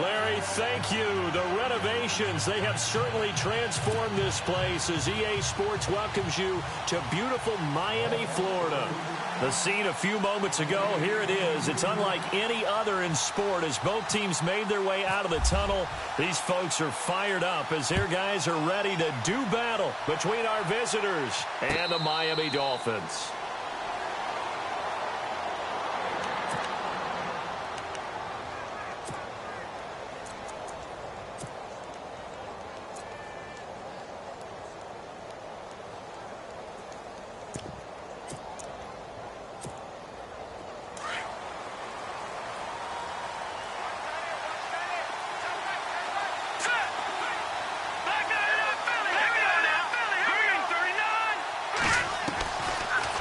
Larry, thank you. The renovations, they have certainly transformed this place as EA Sports welcomes you to beautiful Miami, Florida. The scene a few moments ago, here it is. It's unlike any other in sport as both teams made their way out of the tunnel. These folks are fired up as their guys are ready to do battle between our visitors and the Miami Dolphins.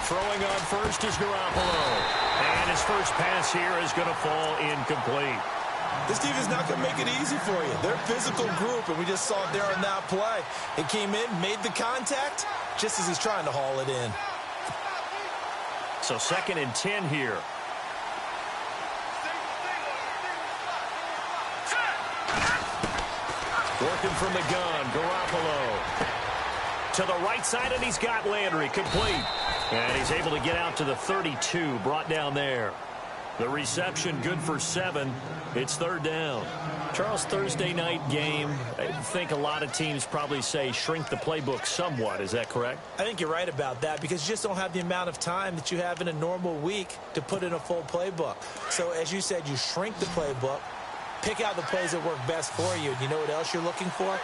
Throwing on first is Garoppolo. And his first pass here is going to fall incomplete. This defense not going to make it easy for you. They're a physical group, and we just saw it there on that play. It came in, made the contact, just as he's trying to haul it in. So 2nd and 10 here. Working from the gun, Garoppolo. To the right side, and he's got Landry complete. And he's able to get out to the 32, brought down there. The reception good for 7. It's 3rd down. Charles, Thursday night game, I think a lot of teams probably say shrink the playbook somewhat. Is that correct? I think you're right about that because you just don't have the amount of time that you have in a normal week to put in a full playbook. So as you said, you shrink the playbook. Pick out the plays that work best for you. And you know what else you're looking for?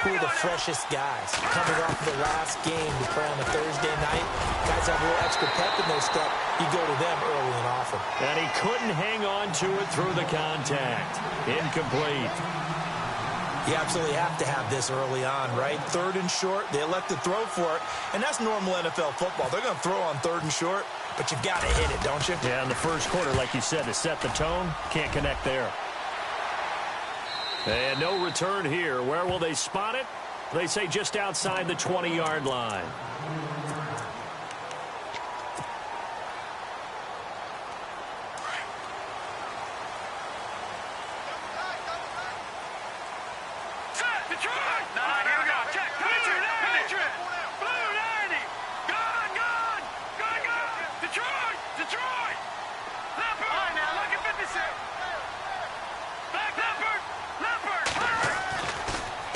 Who are the freshest guys? Coming off the last game to play on a Thursday night, guys have a little extra pep in their step. You go to them early and often. And he couldn't hang on to it through the contact. Incomplete. You absolutely have to have this early on, right? 3rd and short, they elect to throw for it. And that's normal NFL football. They're going to throw on 3rd and short, but you've got to hit it, don't you? Yeah, in the first quarter, like you said, to set the tone, can't connect there. And no return here. Where will they spot it? They say just outside the 20-yard line.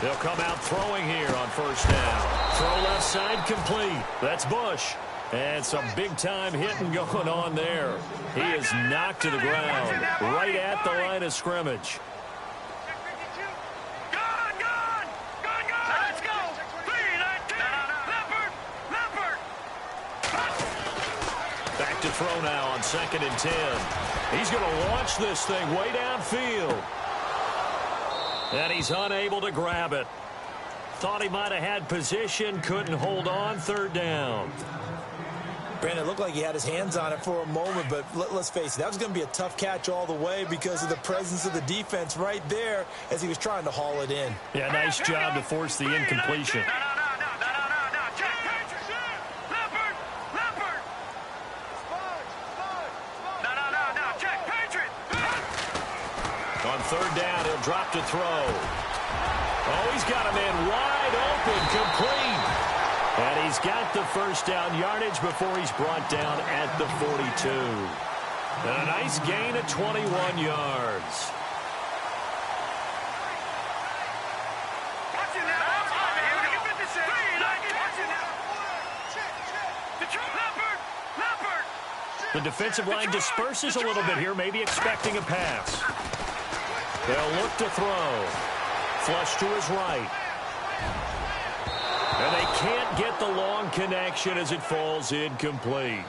They'll come out throwing here on 1st down. Throw left side complete. That's Bush. And some big-time hitting going on there. He is knocked to the ground right at the line of scrimmage. Back to throw now on 2nd and 10. He's going to launch this thing way downfield. And he's unable to grab it. Thought he might have had position, couldn't hold on, 3rd down. Brandon, it looked like he had his hands on it for a moment, but let's face it, that was going to be a tough catch all the way because of the presence of the defense right there as he was trying to haul it in. Yeah, nice job to force the incompletion. On 3rd down, he'll drop to throw. Oh, he's got a man wide open, complete. And he's got the 1st down yardage before he's brought down at the 42. And a nice gain of 21 yards. The defensive line disperses a little bit here, maybe expecting a pass. They'll look to throw. Flush to his right. And they can't get the long connection as it falls incomplete.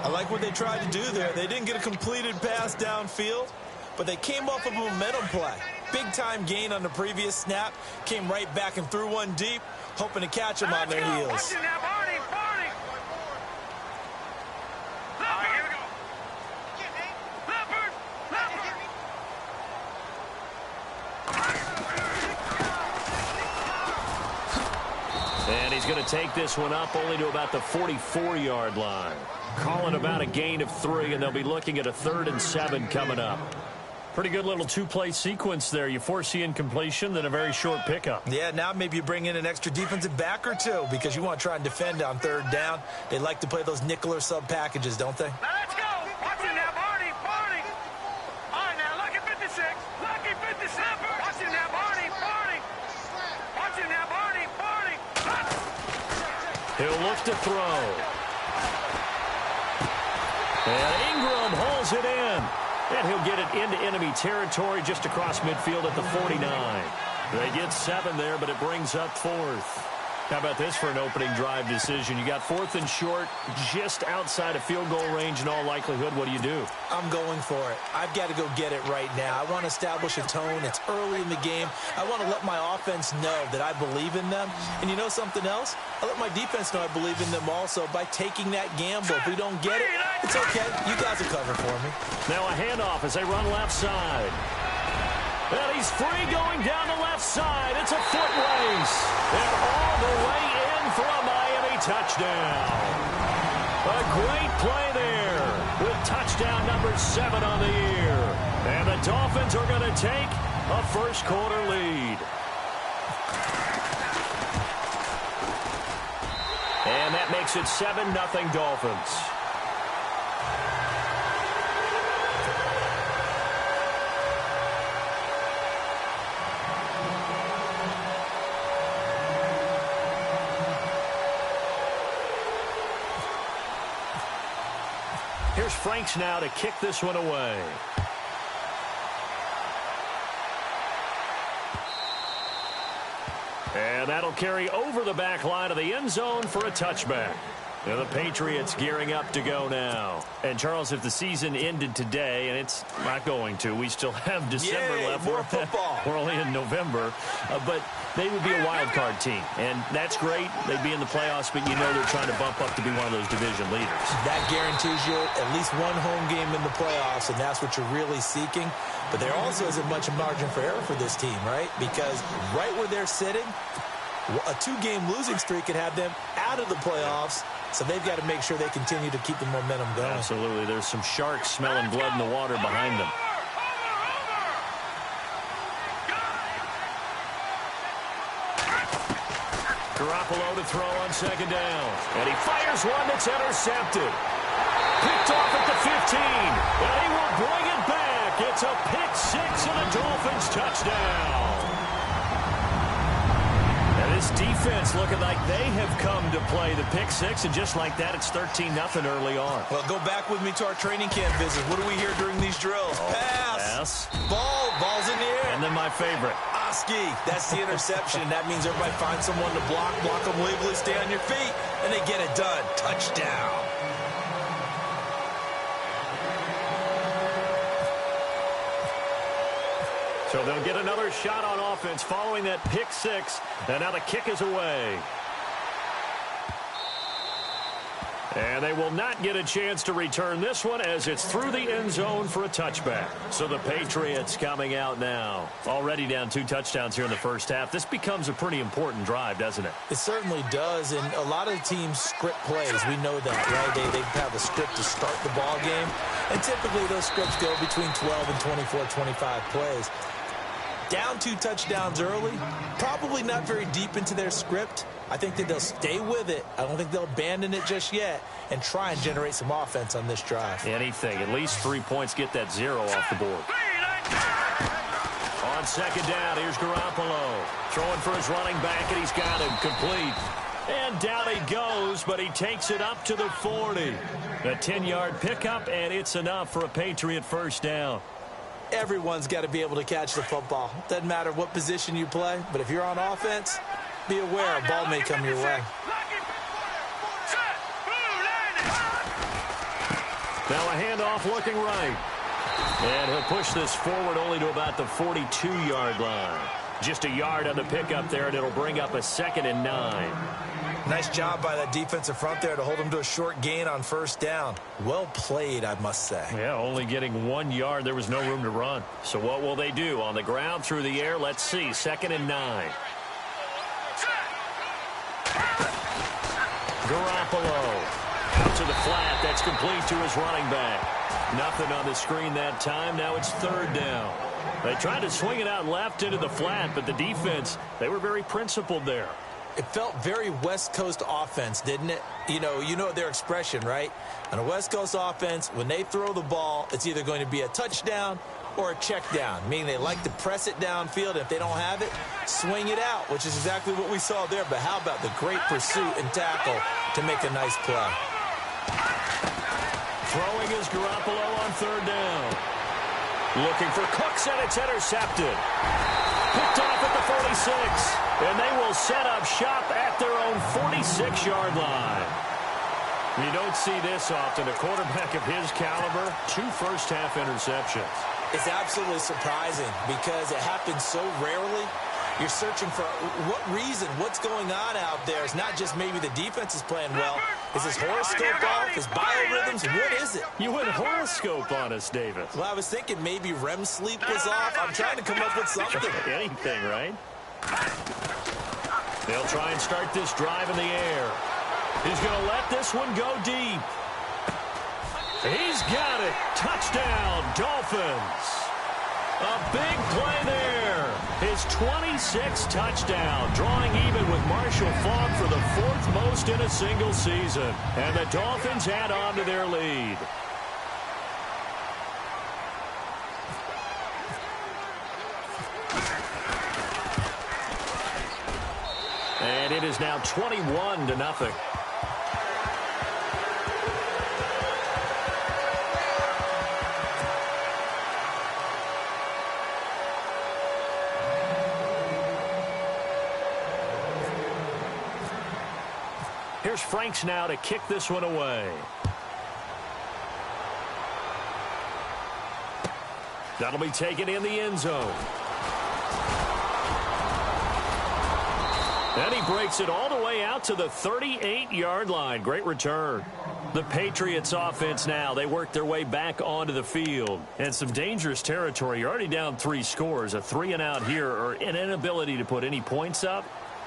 I like what they tried to do there. They didn't get a completed pass downfield, but they came off of a momentum play. Big-time gain on the previous snap. Came right back and threw one deep, hoping to catch them on their heels. And he's going to take this one up only to about the 44-yard line. Calling about a gain of 3, and they'll be looking at a 3rd and 7 coming up. Pretty good little two-play sequence there. You force the incompletion, then a very short pickup. Yeah, now maybe you bring in an extra defensive back or two because you want to try and defend on third down. They like to play those nickel or sub packages, don't they? Now let's go. Watch it now, Barney. Barney. All right, now, lucky 56. Lucky 56. Watch it now, Barney. Barney. Watch it now, Barney. Barney. He'll look to throw. And Ingram hauls it in. And he'll get it into enemy territory just across midfield at the 49. They get 7 there, but it brings up 4th. How about this for an opening drive decision? You got 4th and short, just outside of field goal range in all likelihood. What do? I'm going for it. I've got to go get it right now. I want to establish a tone. It's early in the game. I want to let my offense know that I believe in them. And you know something else? I let my defense know I believe in them also by taking that gamble. If we don't get it, it's okay. You guys will cover for me. Now a handoff as they run left side. And he's free going down the left side. It's a foot race. And all the way in for a Miami touchdown. A great play there with touchdown number 7 on the year. And the Dolphins are going to take a first quarter lead. And that makes it 7-0 Dolphins. Here's Franks now to kick this one away. And that'll carry over the back line of the end zone for a touchback. And the Patriots gearing up to go now. And, Charles, if the season ended today, and it's not going to, we still have December left. More football. We're only in November. But they would be a wild card team. And that's great. They'd be in the playoffs, but you know they're trying to bump up to be one of those division leaders. That guarantees you at least one home game in the playoffs, and that's what you're really seeking. But there also isn't much margin for error for this team, right? Because right where they're sitting, a 2-game losing streak could have them out of the playoffs. So they've got to make sure they continue to keep the momentum going. Absolutely. There's some sharks smelling blood in the water behind them. Garoppolo to throw on second down. And he fires one that's intercepted. Picked off at the 15. And he will bring it back. It's a pick-6 and a Dolphins touchdown. This defense looking like they have come to play the pick-6, and just like that, it's 13-0 early on. Well, go back with me to our training camp visit. What do we hear during these drills? Pass. Ball's in the air. And then my favorite. Oski. That's the interception. That means everybody finds someone to block them legally, stay on your feet, and they get it done. Touchdown. So they'll get another shot on offense following that pick-6. And now the kick is away. And they will not get a chance to return this one as it's through the end zone for a touchback. So the Patriots coming out now. Already down 2 touchdowns here in the first half. This becomes a pretty important drive, doesn't it? It certainly does. And a lot of teams script plays. We know that, right? They have a script to start the ball game. And typically those scripts go between 12 and 24, 25 plays. Down 2 touchdowns early, probably not very deep into their script. I think that they'll stay with it. I don't think they'll abandon it just yet and try and generate some offense on this drive. Anything. At least 3 points, get that 0 off the board. On second down, here's Garoppolo. Throwing for his running back, and he's got him complete. And down he goes, but he takes it up to the 40. A 10-yard pickup, and it's enough for a Patriot first down. Everyone's got to be able to catch the football. Doesn't matter what position you play, but if you're on offense, be aware a ball may come your way. Now a handoff looking right. And he'll push this forward only to about the 42-yard line. Just a yard on the pickup there, and it'll bring up a 2nd and 9. Nice job by that defensive front there to hold him to a short gain on first down. Well played, I must say. Yeah, only getting 1 yard. There was no room to run. So what will they do? On the ground, through the air, let's see. 2nd and 9. Garoppolo Out to the flat. That's complete to his running back. Nothing on the screen that time. Now it's third down. They tried to swing it out left into the flat, but the defense, they were very principled there. It felt very West Coast offense, didn't it? You know their expression, right? On a West Coast offense, when they throw the ball, it's either going to be a touchdown or a check down, meaning they like to press it downfield. If they don't have it, swing it out, which is exactly what we saw there. But how about the great pursuit and tackle to make a nice play? Throwing is Garoppolo on third down. Looking for Cooks, and it's intercepted. Picked off at the 46, and they will set up shop at their own 46-yard line. You don't see this often. A quarterback of his caliber, 2 first-half interceptions. It's absolutely surprising because it happens so rarely. You're searching for what reason, what's going on out there. It's not just maybe the defense is playing well. Is his horoscope off? His biorhythms? What is it? You went horoscope on us, David. Well, I was thinking maybe REM sleep was off. I'm trying to come up with something. Anything, right? They'll try and start this drive in the air. He's going to let this one go deep. He's got it. Touchdown, Dolphins. A big play there. His 26th touchdown, drawing even with Marshall Faulk for the 4th most in a single season. And the Dolphins add on to their lead. And it is now 21-0. Here's Franks now to kick this one away. That'll be taken in the end zone. And he breaks it all the way out to the 38-yard line. Great return. The Patriots offense now, they work their way back onto the field. And some dangerous territory. You're already down 3 scores. A 3-and-out here, or an inability to put any points up.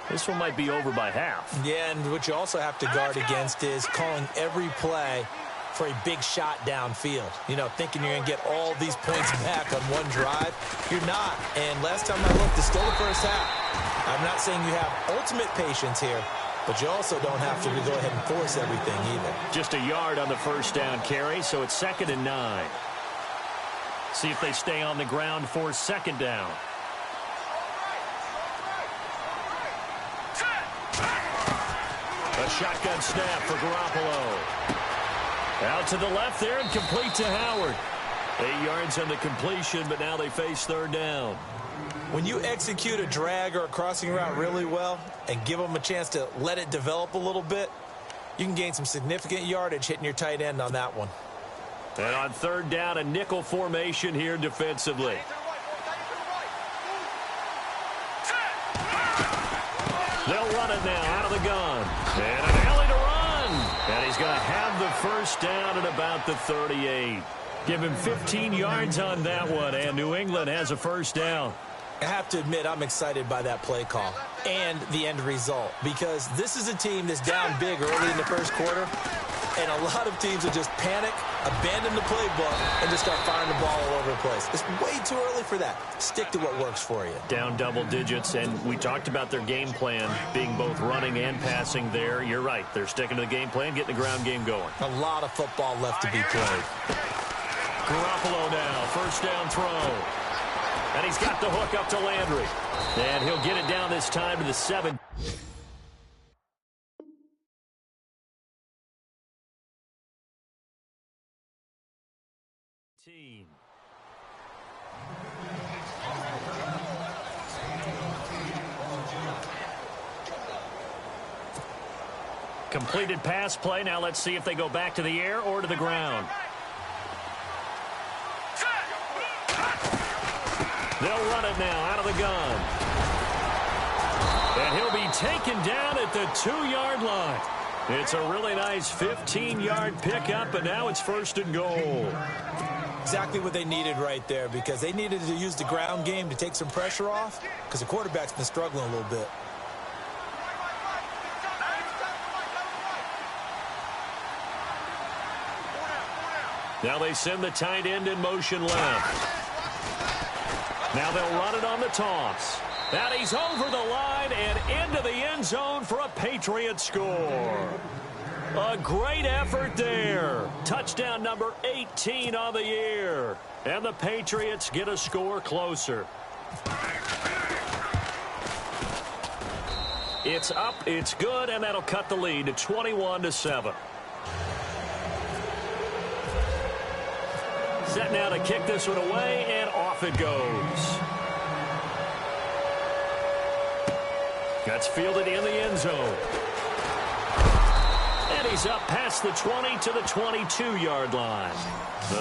This one might be over by half. Yeah, and what you also have to guard against is calling every play for a big shot downfield. You know, thinking you're going to get all these points back on one drive. You're not. And last time I looked, it's still the first half. I'm not saying you have ultimate patience here, but you also don't have to go ahead and force everything either. Just a yard on the first down carry, so it's 2nd and 9. See if they stay on the ground for 2nd down. A shotgun snap for Garoppolo. Out to the left there and complete to Howard. 8 yards on the completion, but now they face 3rd down. When you execute a drag or a crossing route really well and give them a chance to let it develop a little bit, you can gain some significant yardage hitting your tight end on that one. And on 3rd down, a nickel formation here defensively. They'll run it now out of the gun. And an alley to run. And he's going to have the first down at about the 38. Give him 15 yards on that one, and New England has a first down. I have to admit, I'm excited by that play call and the end result, because this is a team that's down big early in the first quarter, and a lot of teams will just panic, abandon the playbook, and just start firing the ball all over the place. It's way too early for that. Stick to what works for you. Down double digits, and we talked about their game plan being both running and passing there. You're right. They're sticking to the game plan, getting the ground game going. A lot of football left to be played. Garoppolo now, first down throw. And he's got the hook up to Landry. And he'll get it down this time to the 7. Completed pass play. Now let's see if they go back to the air or to the ground. They'll run it now out of the gun. And he'll be taken down at the 2-yard line. It's a really nice 15-yard pickup, and now it's 1st and goal. Exactly what they needed right there, because they needed to use the ground game to take some pressure off, because the quarterback's been struggling a little bit. Now they send the tight end in motion left. Now they'll run it on the toss. And he's over the line and into the end zone for a Patriot score. A great effort there. Touchdown number 18 on the year. And the Patriots get a score closer. It's up, it's good, and that'll cut the lead to 21-7. Set now to kick this one away, and off it goes. That's fielded in the end zone. And he's up past the 20 to the 22-yard line.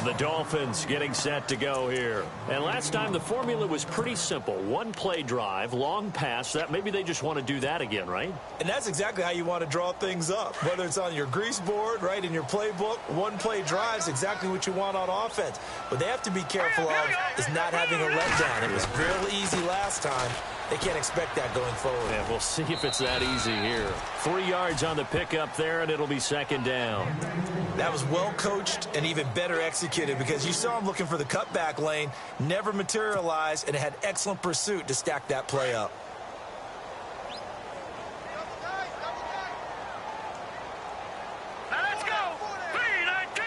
The Dolphins getting set to go here. And last time the formula was pretty simple. One play drive, long pass. That maybe they just want to do that again, right? And that's exactly how you want to draw things up. Whether it's on your grease board, right, in your playbook, one play drive is exactly what you want on offense. What they have to be careful of is not having a letdown. It was real easy last time. They can't expect that going forward. Yeah, we'll see if it's that easy here. 3 yards on the pickup there, and it'll be second down. That was well coached and even better executed because you saw him looking for the cutback lane, never materialized, and had excellent pursuit to stack that play up. Now let's go. 3-19.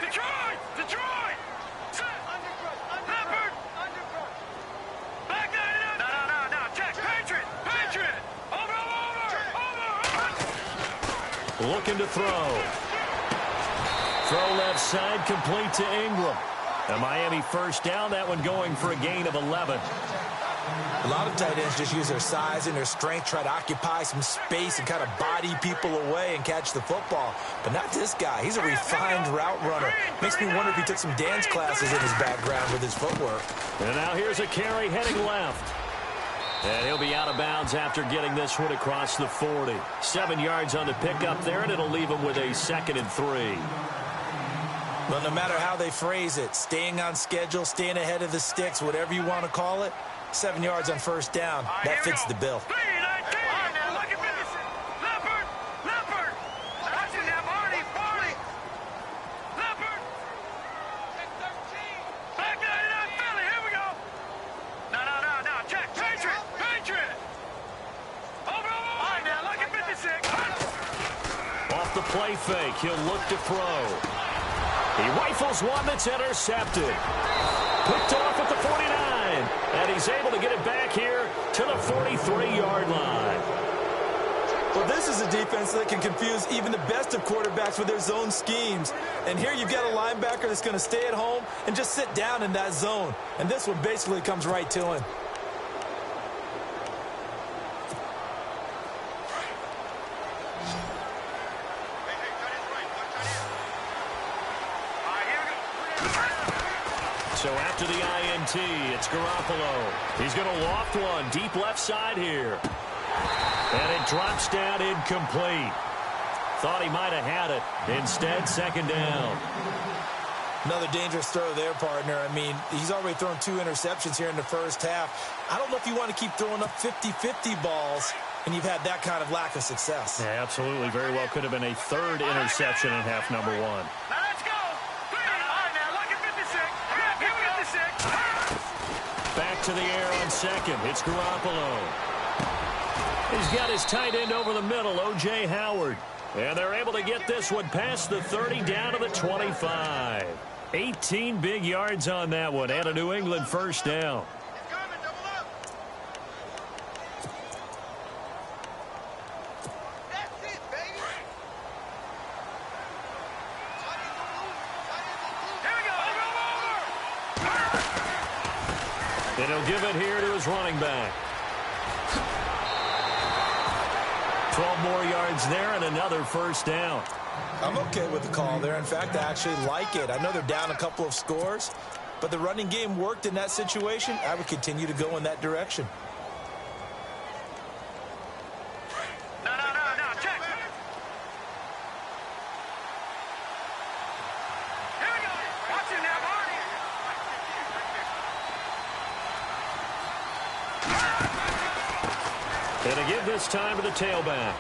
Detroit. Detroit. Leopard. Back 99. No. Check. Patriot. Over. Looking to throw. Throw left side, complete to Ingram. A Miami first down, that one going for a gain of 11. A lot of tight ends just use their size and their strength, try to occupy some space and kind of body people away and catch the football. But not this guy. He's a refined route runner. Makes me wonder if he took some dance classes in his background with his footwork. And now here's a carry heading left. And he'll be out of bounds after getting this one across the 40. 7 yards on the pickup there, and it'll leave him with a 2nd and 3. Well, no matter how they phrase it, staying on schedule, staying ahead of the sticks, whatever you want to call it, 7 yards on first down, that fits the bill. 3-19. Look at this. Leopard. Watching that, Barney. Leopard. Back 99, Philly. Here we go. No. Check. Patriot. Over. All right, now look at 56. Off the play fake, he'll look to throw. He rifles one that's intercepted. Picked off at the 49. And he's able to get it back here to the 43-yard line. Well, this is a defense that can confuse even the best of quarterbacks with their zone schemes. And here you've got a linebacker that's going to stay at home and just sit down in that zone. And this one basically comes right to him. So after the INT, it's Garoppolo. He's going to loft one deep left side here. And it drops down incomplete. Thought he might have had it. Instead, second down. Another dangerous throw there, partner. I mean, he's already thrown 2 interceptions here in the first half. I don't know if you want to keep throwing up 50-50 balls when you've had that kind of lack of success. Yeah, absolutely. Very well could have been a 3rd interception in half number 1. Now let's go. All right, now look at 56. Back to the air on second. It's Garoppolo. He's got his tight end over the middle, O.J. Howard. And they're able to get this one past the 30 down to the 25. 18 big yards on that one and a New England first down. And he'll give it here to his running back. 12 more yards there and another first down. I'm okay with the call there. In fact, I actually like it. I know they're down a couple of scores, but the running game worked in that situation. I would continue to go in that direction. No. Check. Here we go. Watch it now, Barney. And again this time to the tailback.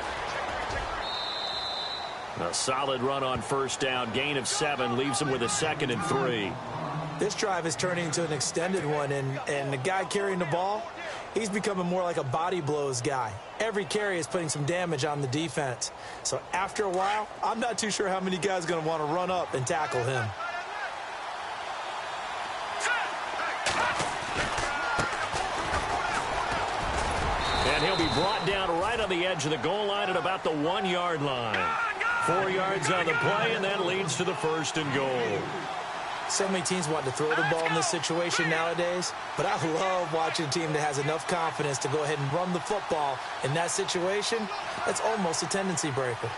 A solid run on first down. Gain of 7 leaves him with a 2nd and 3. This drive is turning into an extended one, and the guy carrying the ball, he's becoming more like a body blows guy. Every carry is putting some damage on the defense. So after a while, I'm not too sure how many guys are going to want to run up and tackle him. And he'll be brought down right on the edge of the goal line at about the 1-yard line. 4 yards on the play, and that leads to the 1st and goal. So many teams want to throw the ball in this situation nowadays, but I love watching a team that has enough confidence to go ahead and run the football. In that situation, that's almost a tendency breaker.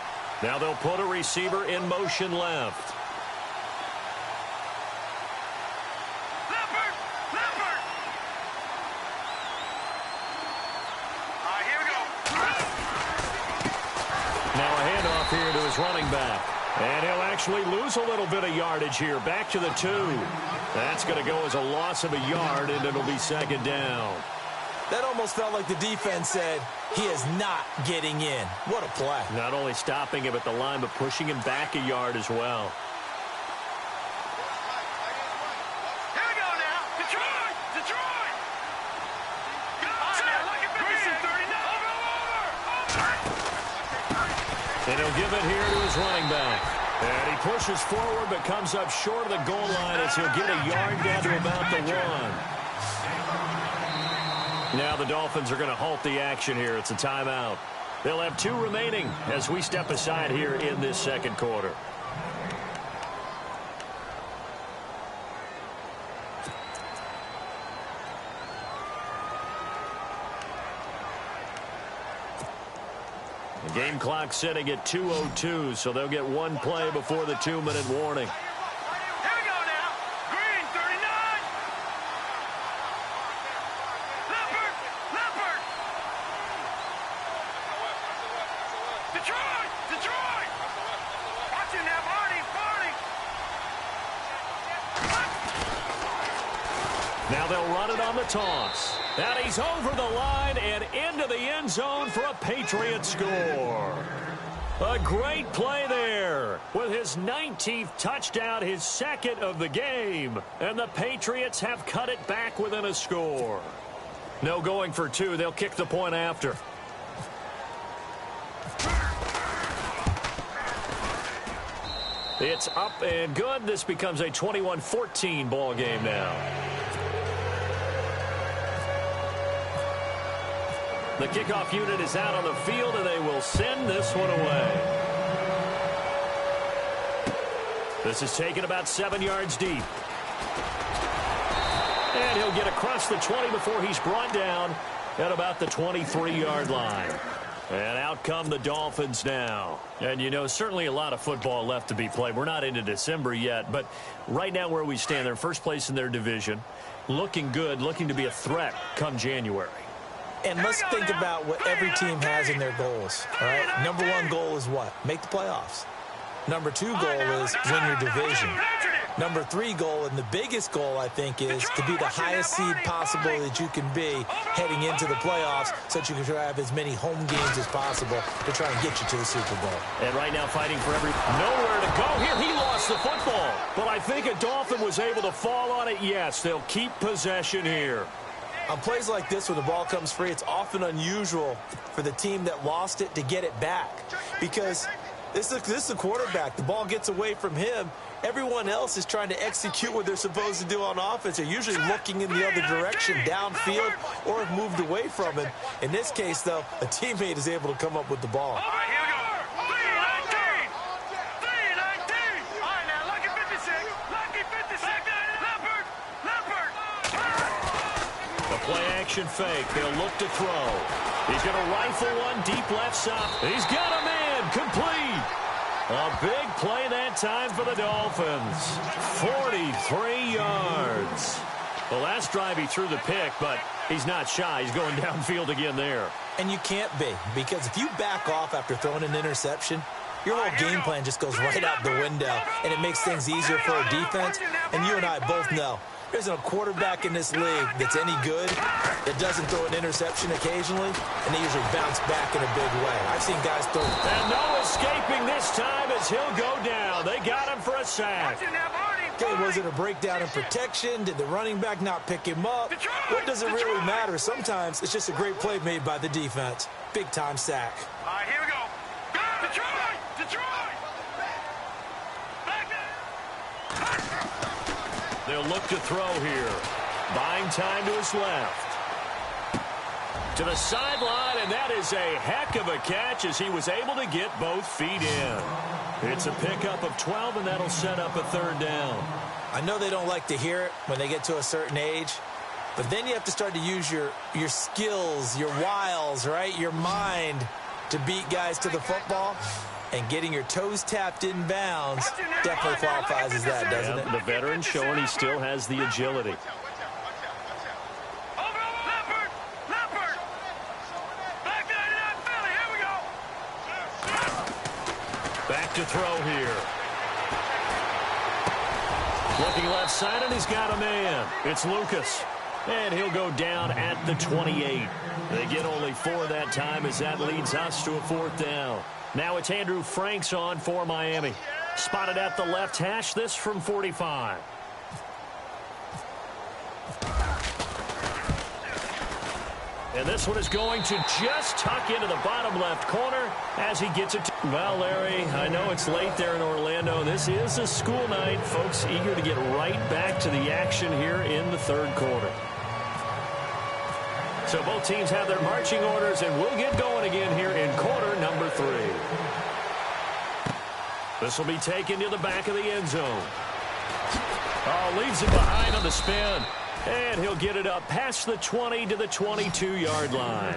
Now they'll put a receiver in motion left. Now a handoff here to his running back. And he'll actually lose a little bit of yardage here. Back to the 2. That's going to go as a loss of a yard, and it'll be 2nd down. That almost felt like the defense said, he is not getting in. What a play. Not only stopping him at the line, but pushing him back a yard as well. Here we go now. Detroit! Detroit! And he'll give it here to his running back. And he pushes forward but comes up short of the goal line as he'll get a yard down to about the 1. Now the Dolphins are going to halt the action here. It's a timeout. They'll have 2 remaining as we step aside here in this 2nd quarter. The game clock setting at 2:02, so they'll get 1 play before the 2-minute warning. Here we go now. Green, 39. Leopard, Leopard. Detroit, Detroit. Watching that, Barney, Barney. Now they'll run it on the toss. And he's over the line and into the end zone for a Patriot score. A great play there with his 19th touchdown, his 2nd of the game. And the Patriots have cut it back within a score. No going for 2. They'll kick the point after. It's up and good. This becomes a 21-14 ball game now. The kickoff unit is out on the field, and they will send this one away. This is taken about 7 yards deep. And he'll get across the 20 before he's brought down at about the 23-yard line. And out come the Dolphins now. And, you know, certainly a lot of football left to be played. We're not into December yet, but right now where we stand, they're first place in their division. Looking good, looking to be a threat come January. And let's think about what every team has in their goals, all right? Number 1 goal is what? Make the playoffs. Number 2 goal is win your division. Number 3 goal, and the biggest goal, I think, is to be the highest seed possible that you can be heading into the playoffs so that you can have as many home games as possible to try and get you to the Super Bowl. And right now fighting for nowhere to go here. He lost the football. But I think a Dolphin was able to fall on it. Yes, they'll keep possession here. On plays like this, when the ball comes free, it's often unusual for the team that lost it to get it back. Because this is the quarterback. The ball gets away from him. Everyone else is trying to execute what they're supposed to do on offense. They're usually looking in the other direction, downfield, or have moved away from him. In this case, though, a teammate is able to come up with the ball. All right, here we go. 3-19. All right, now, lucky 56. Lucky 56. Leopard, Leopard. The play action fake. They'll look to throw. He's going to rifle one deep left side. He's got a man. Complete. A big play that time for the Dolphins. 43 yards. The last drive he threw the pick, but he's not shy. He's going downfield again there. And you can't be, because if you back off after throwing an interception, your whole game plan just goes right out the window, and it makes things easier for a defense. And you and I both know there's a quarterback in this league that's any good that doesn't throw an interception occasionally, and they usually bounce back in a big way. I've seen guys throw. And no escaping this time as he'll go down. They got him for a sack. Okay, was it a breakdown in protection? Did the running back not pick him up? What does it really matter? Sometimes it's just a great play made by the defense. Big-time sack. All right, here we go. Detroit! Detroit! They'll look to throw here. Buying time to his left. To the sideline, and that is a heck of a catch as he was able to get both feet in. It's a pickup of 12, and that'll set up a third down. I know they don't like to hear it when they get to a certain age, but then you have to start to use your skills, your wiles, right? Your mind to beat guys to the football. And getting your toes tapped in bounds definitely qualifies as that, doesn't it? The veteran showing he still has the agility. Back to throw here. Looking left side, and he's got a man. It's Lucas. And he'll go down at the 28. They get only 4 that time as that leads us to a 4th down. Now it's Andrew Franks on for Miami. Spotted at the left hash, this from 45. And this one is going to just tuck into the bottom left corner as he gets it to... Well, Larry, I know it's late there in Orlando. This is a school night. Folks eager to get right back to the action here in the third quarter. So both teams have their marching orders, and we'll get going again here in quarter number 3. This will be taken to the back of the end zone. Oh, leaves it behind on the spin. And he'll get it up past the 20 to the 22-yard line.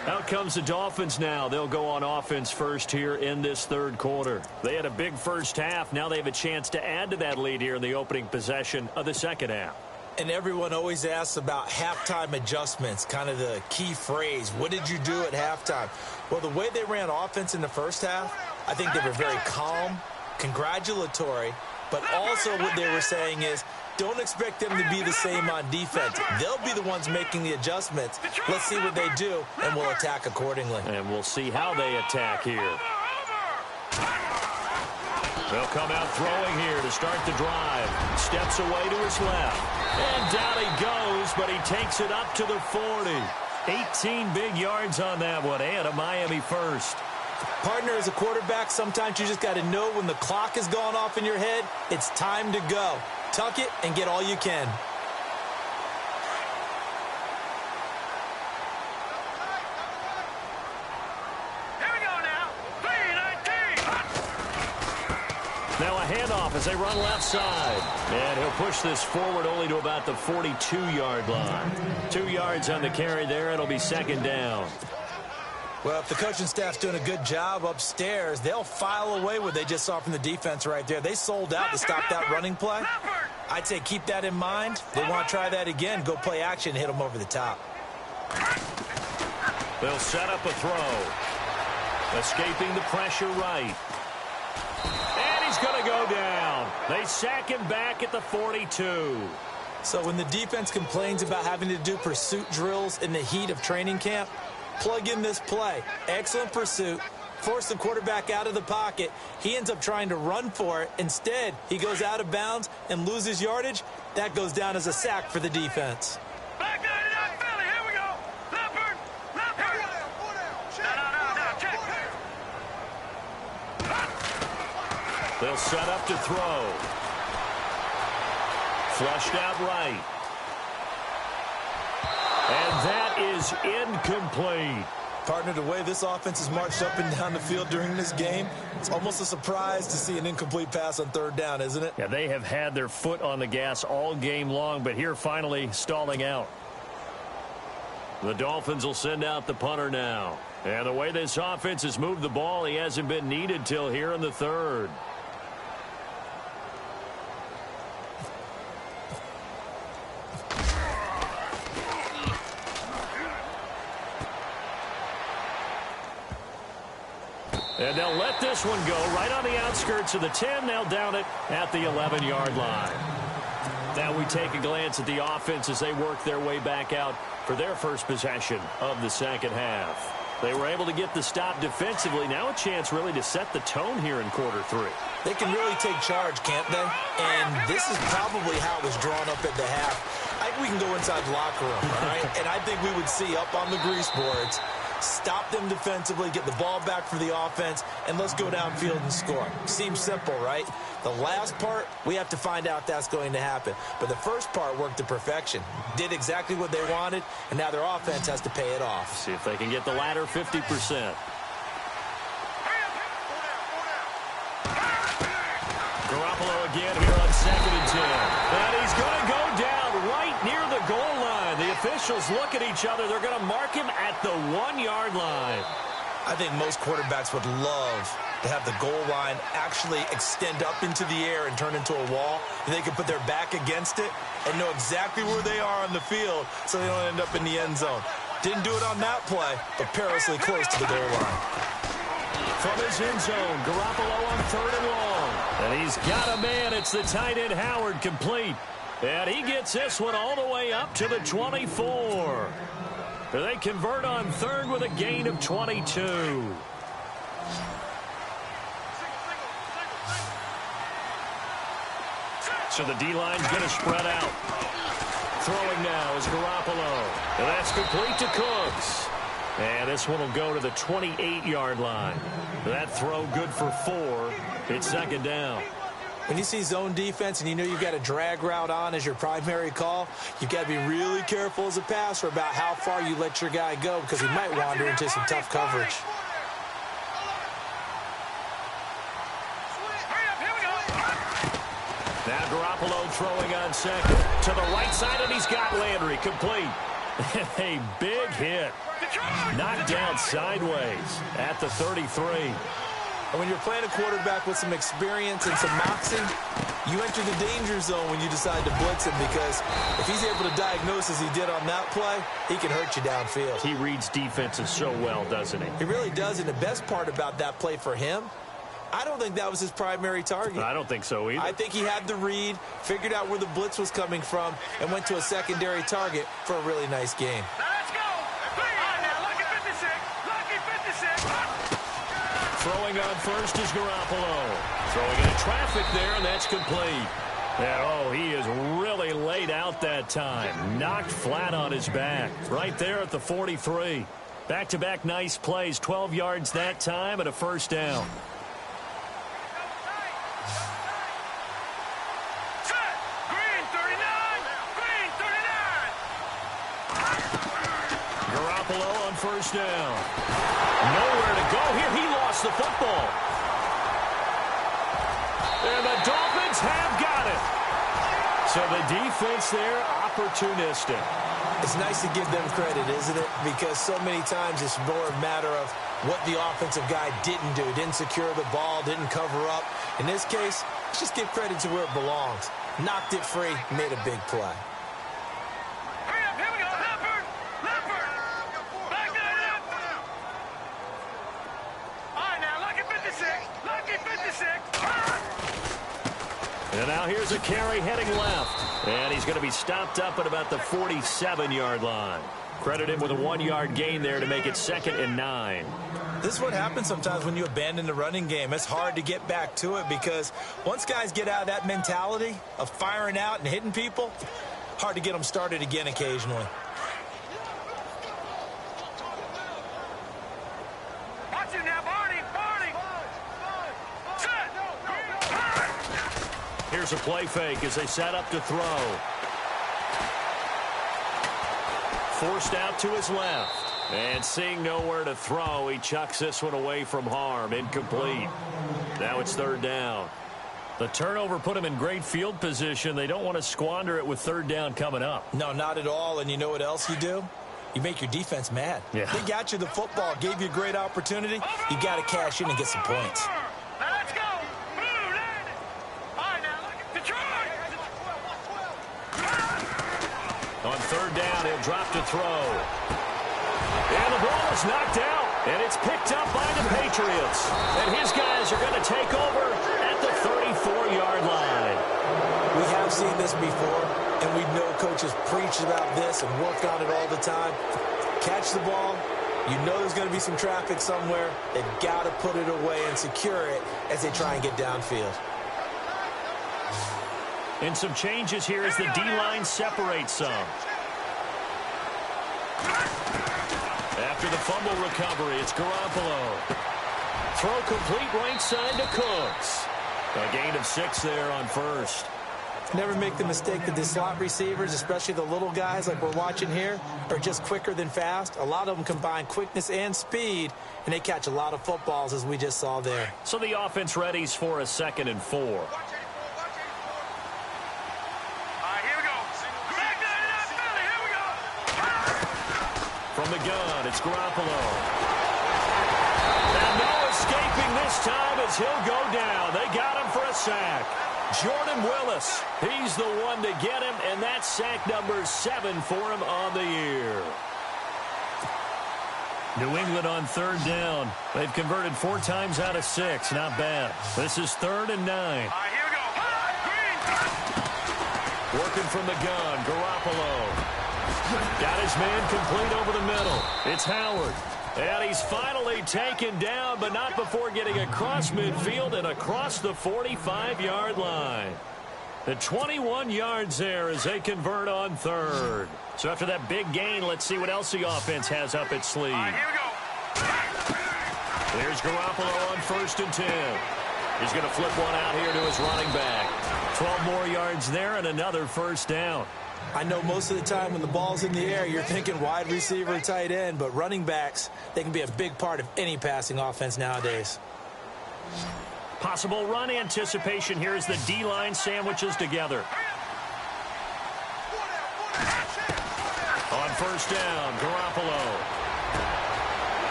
Out comes the Dolphins now. They'll go on offense first here in this third quarter. They had a big first half. Now they have a chance to add to that lead here in the opening possession of the second half. And everyone always asks about halftime adjustments, kind of the key phrase. What did you do at halftime? Well, the way they ran offense in the first half, I think they were very calm, congratulatory, but also what they were saying is, don't expect them to be the same on defense. They'll be the ones making the adjustments. Let's see what they do, and we'll attack accordingly. And we'll see how they attack here. They'll come out throwing here to start the drive. Steps away to his left. And down he goes, but he takes it up to the 40. 18 big yards on that one, and a Miami first. Partner, as a quarterback, sometimes you just got to know when the clock has gone off in your head, it's time to go. Tuck it and get all you can. Here we go now. 3-19. Now a handoff as they run left side. And he'll push this forward only to about the 42-yard line. 2 yards on the carry there. It'll be second down. Well, if the coaching staff's doing a good job upstairs, they'll file away what they just saw from the defense right there. They sold out to stop that running play. I'd say keep that in mind. They want to try that again. Go play action, hit them over the top. They'll set up a throw. Escaping the pressure right. And he's going to go down. They sack him back at the 42. So when the defense complains about having to do pursuit drills in the heat of training camp, plug in this play. Excellent pursuit. Force the quarterback out of the pocket. He ends up trying to run for it. Instead, he goes out of bounds and loses yardage. That goes down as a sack for the defense. Back 99, Philly. Here we go. Leopard. Leopard. No, check. They'll set up to throw. Flushed out right. And that is incomplete. Partner, the way this offense has marched up and down the field during this game, it's almost a surprise to see an incomplete pass on third down, isn't it? Yeah, they have had their foot on the gas all game long, but here finally stalling out. The Dolphins will send out the punter now. And the way this offense has moved the ball, he hasn't been needed till here in the third. And they'll let this one go right on the outskirts of the 10. They'll down it at the 11-yard line. Now we take a glance at the offense as they work their way back out for their first possession of the second half. They were able to get the stop defensively. Now a chance really to set the tone here in quarter 3. They can really take charge, can't they? And this is probably how it was drawn up at the half. I think we can go inside the locker room, all right? And I think we would see up on the grease boards, stop them defensively, get the ball back for the offense, and let's go downfield and score. Seems simple, right? The last part, we have to find out if that's going to happen. But the first part worked to perfection. Did exactly what they wanted, and now their offense has to pay it off. See if they can get the latter 50%. Garoppolo again here on 2nd and 10. And he's going to go down right near the goal line. The officials look at each other. They're going to mark him at the 1-yard line. I think most quarterbacks would love to have the goal line actually extend up into the air and turn into a wall, and they can put their back against it and know exactly where they are on the field so they don't end up in the end zone. Didn't do it on that play, but perilously close to the goal line. From his end zone, Garoppolo on 3rd and long. And he's got a man. It's the tight end Howard, complete. And he gets this one all the way up to the 24. They convert on 3rd with a gain of 22. So the D-line's going to spread out. Throwing now is Garoppolo. And that's complete to Cooks. And this one will go to the 28-yard line. That throw good for 4. It's 2nd down. When you see zone defense and you know you've got a drag route on as your primary call, you've got to be really careful as a passer about how far you let your guy go because he might wander into some tough coverage. Now Garoppolo throwing on 2nd. To the right side, and he's got Landry complete. A big hit. Knocked down sideways at the 33. And when you're playing a quarterback with some experience and some moxie, you enter the danger zone when you decide to blitz him because if he's able to diagnose as he did on that play, he can hurt you downfield. He reads defenses so well, doesn't he? He really does, and the best part about that play for him, I don't think that was his primary target. I don't think so either. I think he had the read, figured out where the blitz was coming from, and went to a secondary target for a really nice game. Let's go. Now, lucky 56. Lucky 56. Throwing on 1st is Garoppolo. Throwing into traffic there, and that's complete. And, oh, he is really laid out that time. Knocked flat on his back. Right there at the 43. Back-to-back nice plays. 12 yards that time and a 1st down. Garoppolo on 1st down. Nowhere to go here. He lost the football. And the Dolphins have got it. So the defense there, opportunistic. It's nice to give them credit, isn't it? Because so many times it's more a matter of what the offensive guy didn't do. Didn't secure the ball, didn't cover up. In this case, let's just give credit to where it belongs. Knocked it free, made a big play. And now here's a carry heading left. And he's going to be stopped up at about the 47-yard line. Credit him with a 1-yard gain there to make it 2nd and 9. This is what happens sometimes when you abandon the running game. It's hard to get back to it because once guys get out of that mentality of firing out and hitting people, hard to get them started again occasionally. Here's a play fake as they set up to throw. Forced out to his left. And seeing nowhere to throw, he chucks this one away from harm. Incomplete. Now it's 3rd down. The turnover put him in great field position. They don't want to squander it with 3rd down coming up. No, not at all. And you know what else you do? You make your defense mad. Yeah. They got you the football, gave you a great opportunity. You got to cash in and get some points. Let's go. On 3rd down, he'll drop to throw. And the ball is knocked out, and it's picked up by the Patriots. And his guys are going to take over at the 34-yard line. We have seen this before, and we know coaches preach about this and work on it all the time. Catch the ball. You know there's going to be some traffic somewhere. They've got to put it away and secure it as they try and get downfield. And some changes here as the D-line separates some. After the fumble recovery, it's Garoppolo. Throw complete right side to Cooks. A gain of 6 there on first. Never make the mistake that the slot receivers, especially the little guys like we're watching here, are just quicker than fast. A lot of them combine quickness and speed, and they catch a lot of footballs, as we just saw there. So the offense readies for a 2nd and 4. All right, here we go. Here we go. From the gun, it's Garoppolo. And no escaping this time as he'll go down. They got him for a sack. Jordan Willis, he's the one to get him, and that's sack number 7 for him on the year. New England on 3rd down. They've converted 4 times out of 6. Not bad. This is 3rd and 9. All right, here we go. Green. Working from the gun, Garoppolo. Got his man complete over the middle. It's Howard. And he's finally taken down, but not before getting across midfield and across the 45-yard line. The 21 yards there as they convert on 3rd. So after that big gain, let's see what else the offense has up its sleeve. All right, here we go. There's Garoppolo on 1st and 10. He's going to flip one out here to his running back. 12 more yards there and another 1st down. I know most of the time when the ball's in the air, you're thinking wide receiver, tight end, but running backs, they can be a big part of any passing offense nowadays. Possible run anticipation here as the D-line sandwiches together. On 1st down, Garoppolo.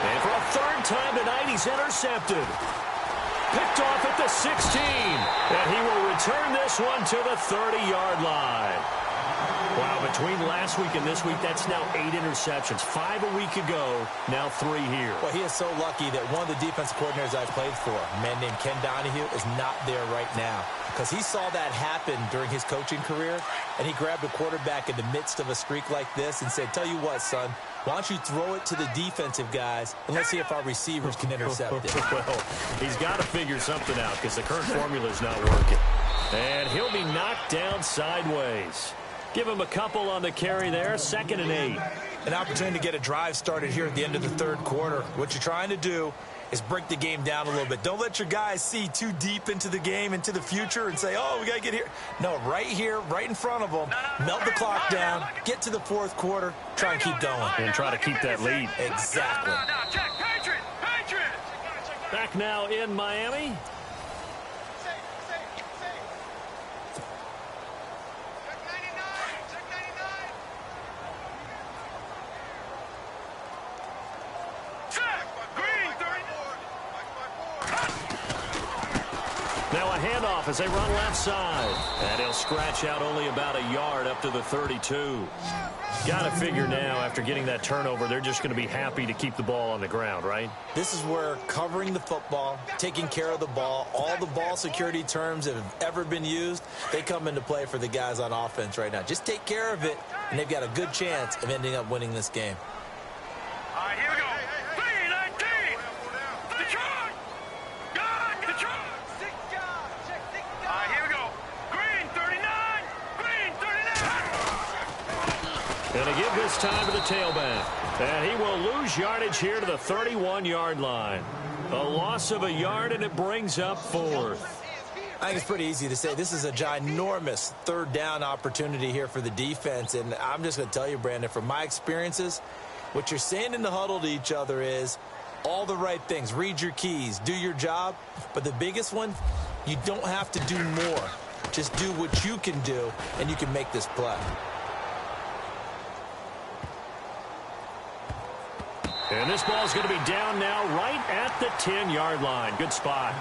And for a 3rd time tonight, he's intercepted. Picked off at the 16. And he will return this one to the 30-yard line. Wow, between last week and this week, that's now 8 interceptions. 5 a week ago, now 3 here. Well, he is so lucky that one of the defense coordinators I've played for, a man named Ken Donahue, is not there right now. Because he saw that happen during his coaching career, and he grabbed a quarterback in the midst of a streak like this and said, tell you what, son, why don't you throw it to the defensive guys, and let's see if our receivers can intercept it. Well, he's got to figure something out because the current formula is not working. And he'll be knocked down sideways. Give him a couple on the carry there, 2nd and 8. An opportunity to get a drive started here at the end of the 3rd quarter. What you're trying to do is break the game down a little bit. Don't let your guys see too deep into the game, into the future, and say, oh, we got to get here. No, right here, right in front of them, melt the clock down, get to the 4th quarter, try and keep going. And try to keep that lead. Exactly. Check, Patriot. Back now in Miami. Now a handoff as they run left side. And he'll scratch out only about a yard up to the 32. Got to figure now, after getting that turnover, they're just going to be happy to keep the ball on the ground, right? This is where covering the football, taking care of the ball, all the ball security terms that have ever been used, they come into play for the guys on offense right now. Just take care of it, and they've got a good chance of ending up winning this game. All right, here we go. 3-19. Detroit. God, Detroit. All right, here we go. Green, 39. Green, 39. Going to give this time to the tailback. And he will lose yardage here to the 31-yard line. A loss of a yard, and it brings up 4th. I think it's pretty easy to say this is a ginormous 3rd down opportunity here for the defense. And I'm just going to tell you, Brandon, from my experiences, what you're saying in the huddle to each other is all the right things. Read your keys. Do your job. But the biggest one, you don't have to do more. Just do what you can do, and you can make this play. And this ball is going to be down now right at the 10-yard line. Good spot.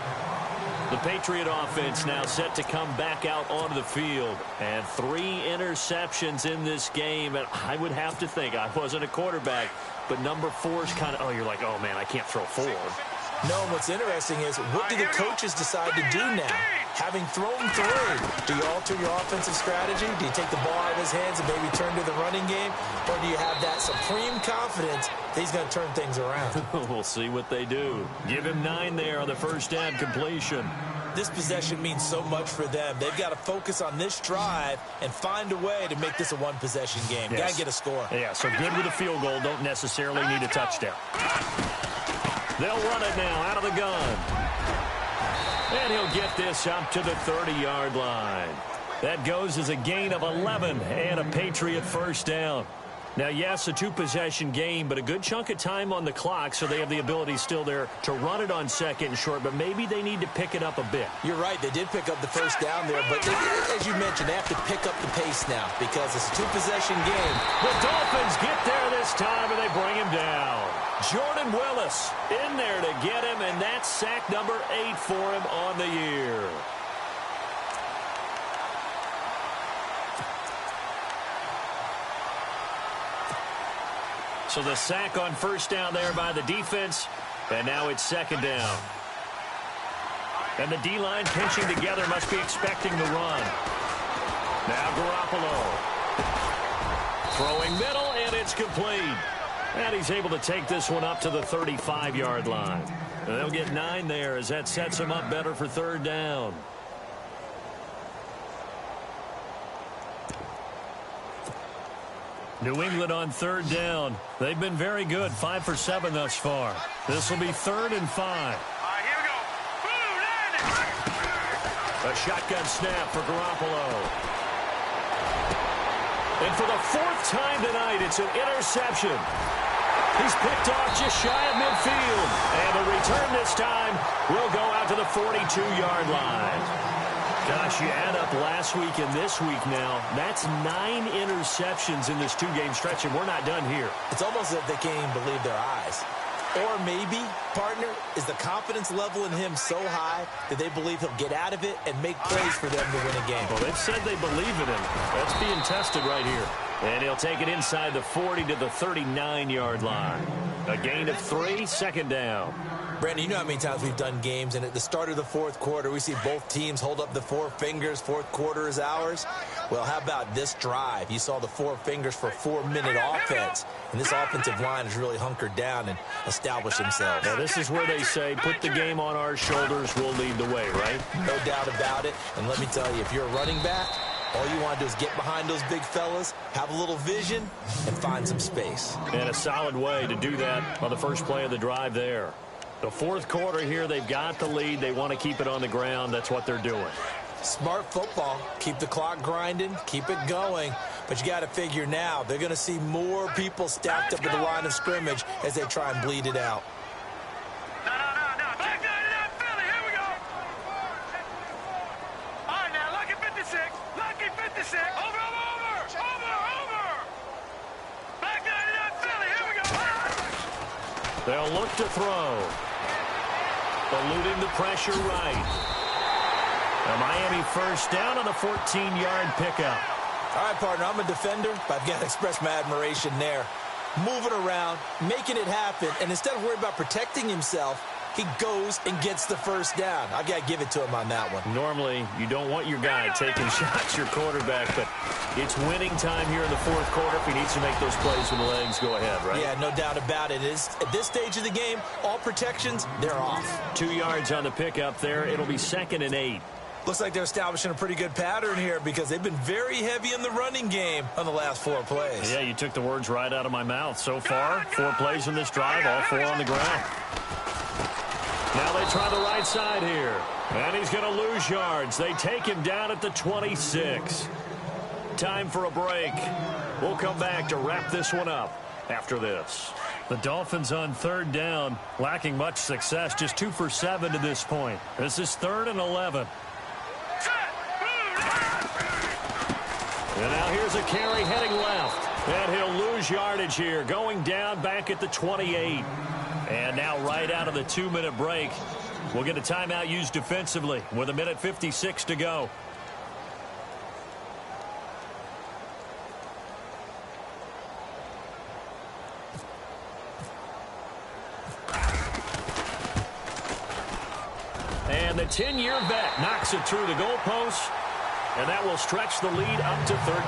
The Patriot offense now set to come back out onto the field. And 3 interceptions in this game. And I would have to think, I wasn't a quarterback, but number 4 is kind of, oh, you're like, oh, man, I can't throw 4. No, and what's interesting is, what do the coaches decide to do now? Having thrown 3, do you alter your offensive strategy? Do you take the ball out of his hands and maybe turn to the running game? Or do you have that supreme confidence that he's going to turn things around? We'll see what they do. Give him 9 there on the first down completion. This possession means so much for them. They've got to focus on this drive and find a way to make this a one-possession game. Yes. Got to get a score. Yeah, so good with a field goal. Don't necessarily need a touchdown. They'll run it now out of the gun. And he'll get this up to the 30-yard line. That goes as a gain of 11 and a Patriot first down. Now, yes, a 2-possession game, but a good chunk of time on the clock, so they have the ability still there to run it on second and short, but maybe they need to pick it up a bit. You're right. They did pick up the first down there, but as you mentioned, they have to pick up the pace now because it's a 2-possession game. The Dolphins get there this time, and they bring him down. Jordan Willis in there to get him, and that's sack number 8 for him on the year. So the sack on first down there by the defense, and now it's second down. And the D-line pinching together, must be expecting the run. Now Garoppolo. Throwing middle, and it's complete. And he's able to take this one up to the 35-yard line. And they'll get 9 there as that sets him up better for third down. New England on third down. They've been very good, 5 for 7 thus far. This will be 3rd and 5. All right, here we go. Boom, A shotgun snap for Garoppolo. And for the 4th time tonight, it's an interception. He's picked off just shy of midfield. And the return this time will go out to the 42-yard line. Gosh, you add up last week and this week now, that's 9 interceptions in this 2-game stretch, and we're not done here. It's almost as if they can't even believe their eyes. Or maybe, partner, is the confidence level in him so high that they believe he'll get out of it and make plays for them to win a game. Well, they've said they believe in him. That's being tested right here. And he'll take it inside the 40 to the 39-yard line. A gain of 3, second down. Brandon, you know how many times we've done games, and at the start of the 4th quarter, we see both teams hold up the 4 fingers, 4th quarter is ours. Well, how about this drive? You saw the 4 fingers for 4-minute offense, and this offensive line has really hunkered down and established themselves. Now, this is where they say, put the game on our shoulders, we'll lead the way, right? No doubt about it, and let me tell you, if you're a running back, all you want to do is get behind those big fellas, have a little vision, and find some space. And a solid way to do that on the first play of the drive there. The 4th quarter here, they've got the lead. They want to keep it on the ground. That's what they're doing. Smart football. Keep the clock grinding. Keep it going. But you got to figure now, they're going to see more people stacked up at the line of scrimmage as they try and bleed it out. No. Back to Philly. Here we go. All right, now, lucky 56. Lucky 56. Over. Back to Philly. Here we go. They'll look to throw. Eluding the pressure right. A Miami first down on a 14-yard pickup. All right, partner, I'm a defender, but I've got to express my admiration there. Moving around, making it happen, and instead of worrying about protecting himself, he goes and gets the first down. I've got to give it to him on that one. Normally, you don't want your guy taking shots, your quarterback, but it's winning time here in the 4th quarter. If he needs to make those plays with the legs, go ahead, right? Yeah, no doubt about it. At this stage of the game, all protections, they're off. 2 yards on the pickup there. It'll be 2nd and 8. Looks like they're establishing a pretty good pattern here because they've been very heavy in the running game on the last 4 plays. Yeah, you took the words right out of my mouth. So far, 4 plays in this drive, all 4 on the ground. Now they try the right side here. And he's going to lose yards. They take him down at the 26. Time for a break. We'll come back to wrap this one up after this. The Dolphins on third down, lacking much success, just 2 for 7 to this point. This is 3rd and 11. And now here's a carry heading left. And he'll lose yardage here, going down back at the 28. And now right out of the 2-minute break, we'll get a timeout used defensively with 1:56 to go. And the 10-year vet knocks it through the goalpost, and that will stretch the lead up to 13.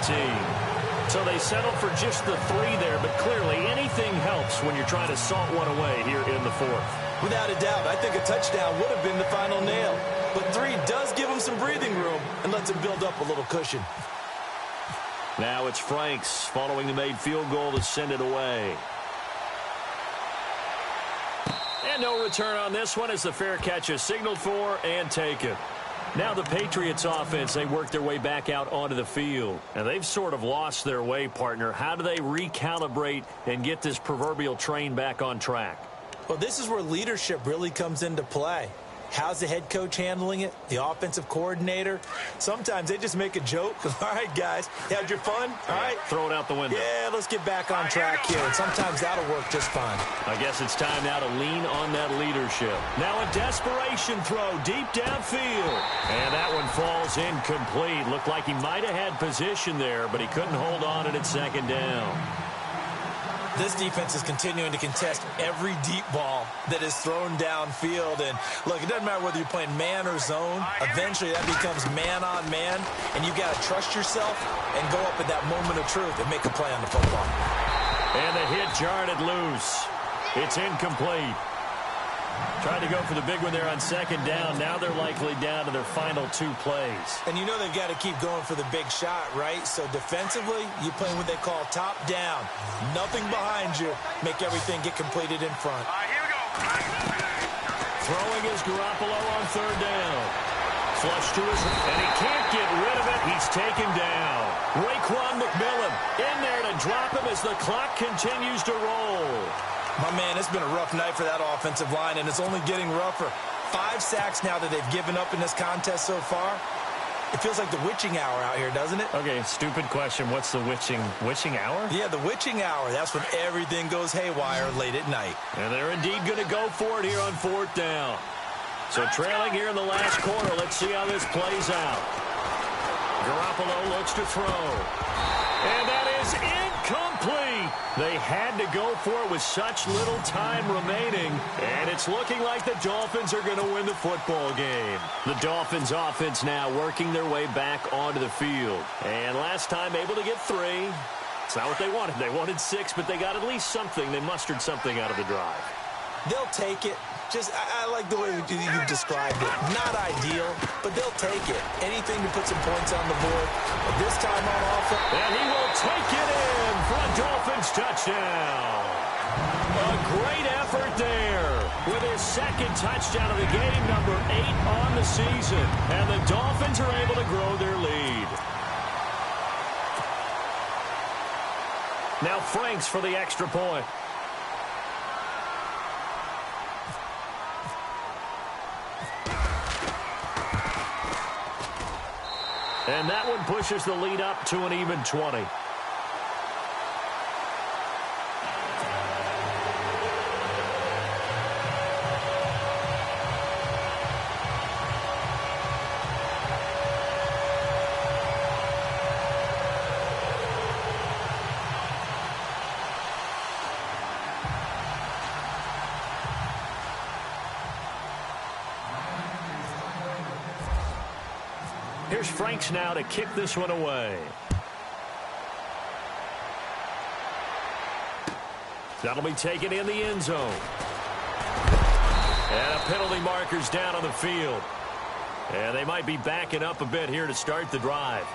So they settled for just the 3 there, but clearly anything helps when you're trying to salt one away here in the 4th. Without a doubt, I think a touchdown would have been the final nail. But 3 does give them some breathing room and lets them build up a little cushion. Now it's Franks following the made field goal to send it away. And no return on this one as the fair catch is signaled for and taken. Now the Patriots offense, they work their way back out onto the field. And they've sort of lost their way, partner. How do they recalibrate and get this proverbial train back on track? Well, this is where leadership really comes into play. How's the head coach handling it? The offensive coordinator? Sometimes they just make a joke. All right, guys, you had your fun? All right. Throw it out the window. Yeah, let's get back on track here. And sometimes that'll work just fine. I guess it's time now to lean on that leadership. Now a desperation throw deep downfield. And that one falls incomplete. Looked like he might have had position there, but he couldn't hold on at second down. This defense is continuing to contest every deep ball that is thrown downfield. And, look, it doesn't matter whether you're playing man or zone. Eventually, that becomes man-on-man, and you got to trust yourself and go up at that moment of truth and make a play on the football. And the hit jarred it loose. It's incomplete. Tried to go for the big one there on second down. Now they're likely down to their final 2 plays. And you know they've got to keep going for the big shot, right? So defensively, you play what they call top down. Nothing behind you. Make everything get completed in front. Here we go. Throwing is Garoppolo on 3rd down. Flush to his, and he can't get rid of it. He's taken down. Raekwon McMillan in there to drop him as the clock continues to roll. My man, it's been a rough night for that offensive line, and it's only getting rougher. 5 sacks now that they've given up in this contest so far. It feels like the witching hour out here, doesn't it? Okay, stupid question. What's the witching hour? Yeah, the witching hour. That's when everything goes haywire late at night. And they're indeed going to go for it here on 4th down. So trailing here in the last quarter. Let's see how this plays out. Garoppolo looks to throw. And that is incomplete. They had to go for it with such little time remaining. And it's looking like the Dolphins are going to win the football game. The Dolphins offense now working their way back onto the field. And last time able to get 3. It's not what they wanted. They wanted 6, but they got at least something. They mustered something out of the drive. They'll take it. I like the way you described it. Not ideal, but they'll take it. Anything to put some points on the board. But this time on offense. And he will take it in for a Dolphins touchdown. A great effort there with his 2nd touchdown of the game, number 8 on the season. And the Dolphins are able to grow their lead. Now Franks for the extra point. And that one pushes the lead up to an even 20. Here's Franks now to kick this one away. That'll be taken in the end zone. And a penalty marker's down on the field. And they might be backing up a bit here to start the drive.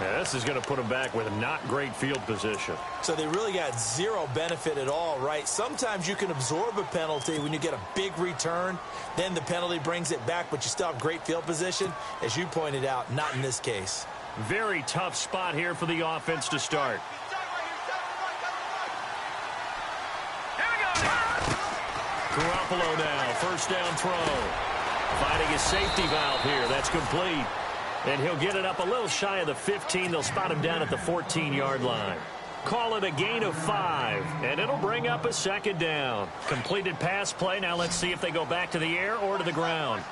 And this is going to put them back with not great field position. So they really got 0 benefit at all, right? Sometimes you can absorb a penalty when you get a big return. Then the penalty brings it back, but you still have great field position. As you pointed out, not in this case. Very tough spot here for the offense to start. Garoppolo now, 1st down throw. Finding his safety valve here. That's complete. And he'll get it up a little shy of the 15. They'll spot him down at the 14-yard line. Call it a gain of 5, and it'll bring up a 2nd down. Completed pass play. Now let's see if they go back to the air or to the ground.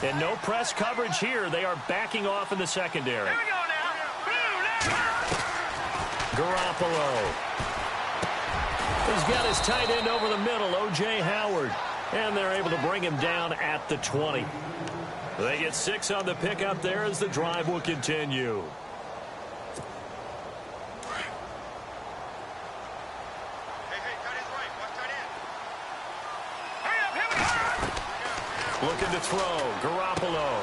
And no press coverage here. They are backing off in the secondary. Garoppolo. He's got his tight end over the middle, O.J. Howard. And they're able to bring him down at the 20. They get 6 on the pickup there as the drive will continue. Looking to throw. Garoppolo.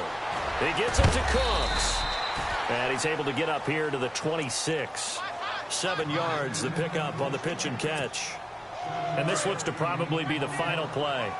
He gets it to Cooks. And he's able to get up here to the 26. 7 yards, the pickup on the pitch and catch. And this looks to probably be the final play.